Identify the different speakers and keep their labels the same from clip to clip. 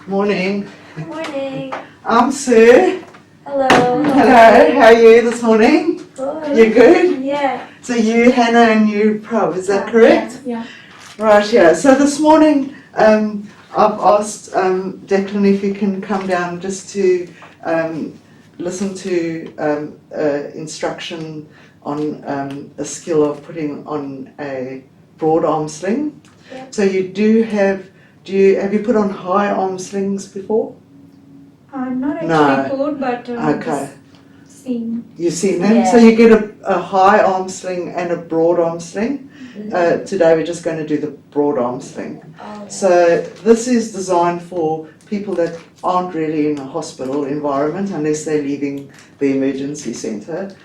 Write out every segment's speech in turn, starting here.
Speaker 1: Morning.
Speaker 2: Good morning.
Speaker 1: I'm Sue.
Speaker 2: Hello.
Speaker 1: Hello, how are you this morning?
Speaker 2: Good.
Speaker 1: You good?
Speaker 2: Yeah.
Speaker 1: So you, Hannah, and you, Prab, is that correct?
Speaker 2: Yeah.
Speaker 1: Right, yeah. So this morning I've asked Declan if he can come down just to listen to instruction on a skill of putting on a broad arm sling.
Speaker 2: Yep.
Speaker 1: So you have you put on high arm slings before?
Speaker 2: Not
Speaker 1: No.
Speaker 2: actually put, but
Speaker 1: Okay.
Speaker 2: seen.
Speaker 1: You've seen them?
Speaker 2: Yeah.
Speaker 1: So you get a high arm sling and a broad arm sling. Today we're just going to do the broad arm sling.
Speaker 2: Oh.
Speaker 1: So this is designed for people that aren't really in a hospital environment unless they're leaving the emergency centre.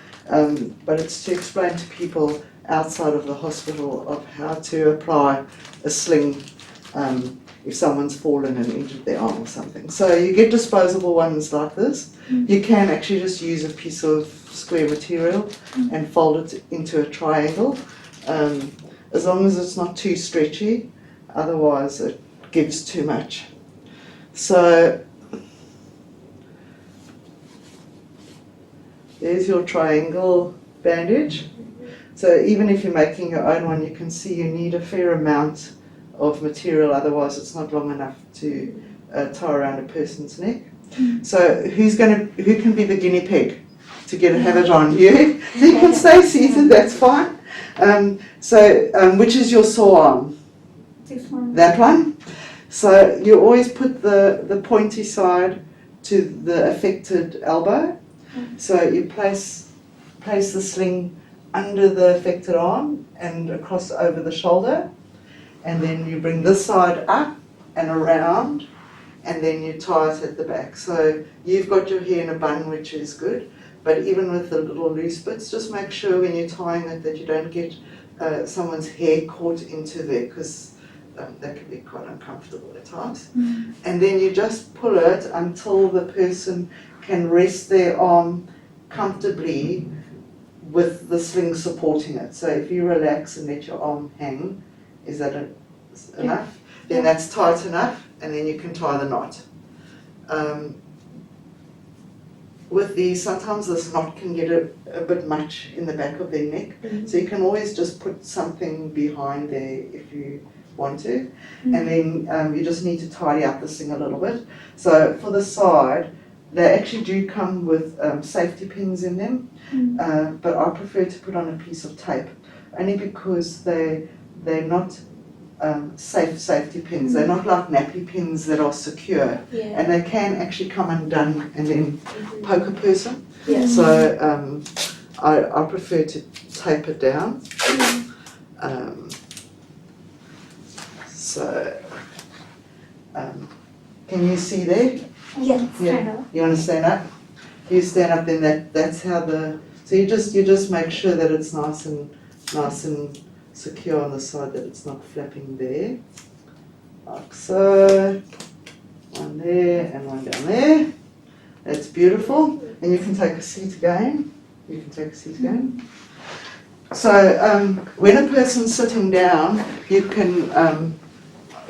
Speaker 1: But it's to explain to people outside of the hospital of how to apply a sling if someone's fallen and injured their arm or something. So you get disposable ones like this. You can actually just use a piece of square material and fold it into a triangle, as long as it's not too stretchy, otherwise it gives too much. So there's your triangle bandage. So even if you're making your own one, you can see you need a fair amount of material, otherwise it's not long enough to tie around a person's neck. So who can be the guinea pig to have it on? You can stay seated, that's fine. Which is your sore arm?
Speaker 2: This one.
Speaker 1: That one. So you always put the pointy side to the affected elbow. So you place the sling under the affected arm and across over the shoulder, and then you bring this side up and around, and then you tie it at the back. So you've got your hair in a bun, which is good, but even with the little loose bits, just make sure when you're tying it that you don't get someone's hair caught into there, because that can be quite uncomfortable at times. And then you just pull it until the person can rest their arm comfortably with the sling supporting it. So if you relax and let your arm hang, is that enough? Then that's tight enough, and then you can tie the knot. With these, sometimes this knot can get a bit much in the back of their neck, so you can always just put something behind there if you want to, and then you just need to tidy up the sling a little bit. So for the side, they actually do come with safety pins in them, but I prefer to put on a piece of tape, only because they're not safety pins. They're not like nappy pins that are secure, and they can actually come undone and then poke a person. So I prefer to tape it down. Can you see there?
Speaker 2: Yes.
Speaker 1: Yeah. You want to stand up? If you stand up, then that's how so you just make sure that it's nice and secure on the side, that it's not flapping there, like so. One there and one down there. That's beautiful. And you can take a seat again. So when a person's sitting down, you can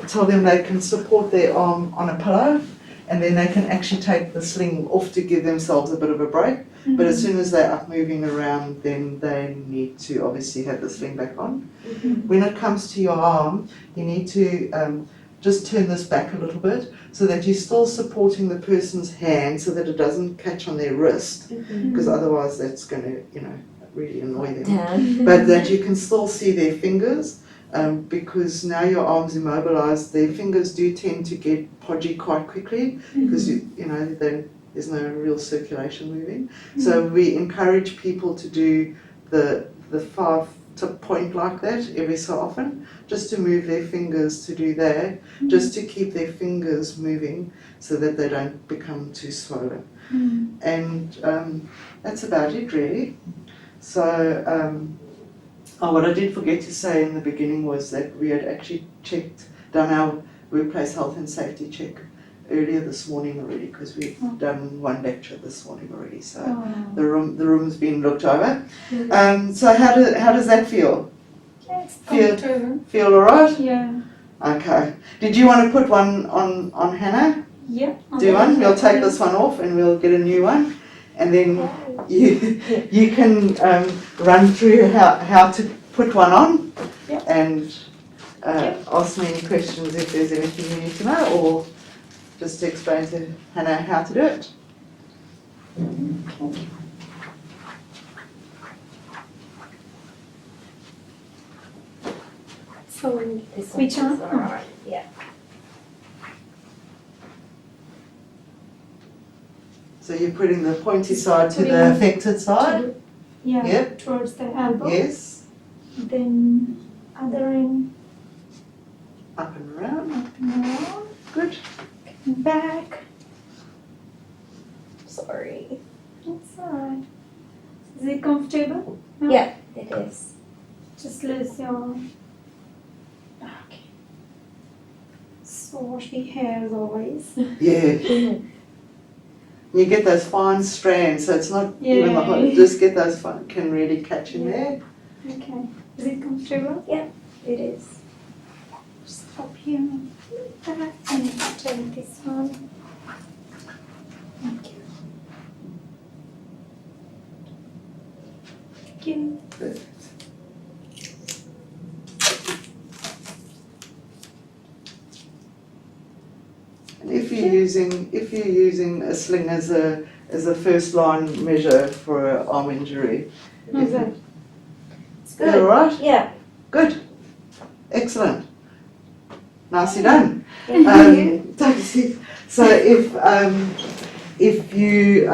Speaker 1: tell them they can support their arm on a pillow, and then they can actually take the sling off to give themselves a bit of a break. But as soon as they're up moving around, then they need to obviously have the sling back on. When it comes to your arm, you need to just turn this back a little bit so that you're still supporting the person's hand so that it doesn't catch on their wrist, because otherwise that's going to, really annoy them. But that you can still see their fingers, because now your arm's immobilized, their fingers do tend to get podgy quite quickly, because there's no real circulation moving. So we encourage people to do the 5-tip point like that every so often, just to move their fingers to do that, just to keep their fingers moving so that they don't become too swollen. And that's about it really. So what I did forget to say in the beginning was that we had actually done our workplace health and safety check earlier this morning already because we've
Speaker 2: Oh.
Speaker 1: done one lecture this morning already. So
Speaker 2: Oh.
Speaker 1: the room's been looked over.
Speaker 2: Mm.
Speaker 1: So how does that feel?
Speaker 2: Yeah, it's
Speaker 1: Feel-
Speaker 2: comfortable.
Speaker 1: Feel alright?
Speaker 2: Yeah.
Speaker 1: Okay. Did you want to put one on Hannah?
Speaker 2: Yeah.
Speaker 1: Do one. We'll take this one off and we'll get a new one, and then you can run through how to put one on,
Speaker 2: Yeah.
Speaker 1: and ask me any questions if there's anything you need to know, or just to explain to Hannah how to do it.
Speaker 2: So
Speaker 3: This
Speaker 2: which
Speaker 3: one is
Speaker 2: one?
Speaker 3: alright, yeah.
Speaker 1: So you're putting the pointy side to the
Speaker 2: Putting-
Speaker 1: affected side.
Speaker 2: Yeah.
Speaker 1: Yep.
Speaker 2: Towards the elbow.
Speaker 1: Yes.
Speaker 2: Then other end
Speaker 1: Up and around.
Speaker 2: up and around.
Speaker 1: Good.
Speaker 2: Back.
Speaker 3: Sorry.
Speaker 2: That's alright. Is it comfortable? No?
Speaker 3: Yeah, it is.
Speaker 2: Just lose your. Okay. So wash the hairs always.
Speaker 1: Yeah. You get those fine strands, so it's not even the whole.
Speaker 2: Yeah.
Speaker 1: Just get those fine. Can really catch in there.
Speaker 2: Okay. Is it comfortable?
Speaker 3: It is.
Speaker 2: Stop here like that and take this one. Thank you. Thank you.
Speaker 1: Perfect. And if you're using a sling as a first line measure for an arm injury,
Speaker 2: How's that?
Speaker 3: It's
Speaker 1: you're
Speaker 3: good.
Speaker 1: alright?
Speaker 3: Yeah.
Speaker 1: Good. Excellent. Nicely done.
Speaker 3: Thank you.
Speaker 1: Taxi. So if you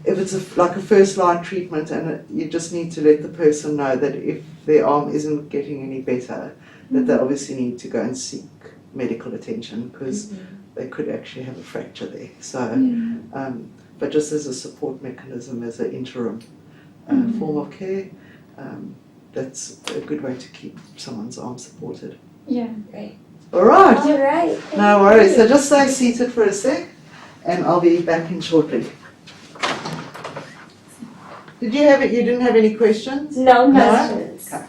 Speaker 1: if it's like a first line treatment, and you just need to let the person know that if their arm isn't getting any better, that they obviously need to go and seek medical attention, because they could actually have a fracture there. So, but just as a support mechanism, as an interim form of care, that's a good way to keep someone's arm supported.
Speaker 2: Yeah.
Speaker 3: Great.
Speaker 1: All right.
Speaker 3: All right.
Speaker 1: No worries. So just stay seated for a sec, and I'll be back in shortly. Did you have it? You didn't have any questions?
Speaker 3: No
Speaker 1: No?
Speaker 3: questions.
Speaker 1: Okay.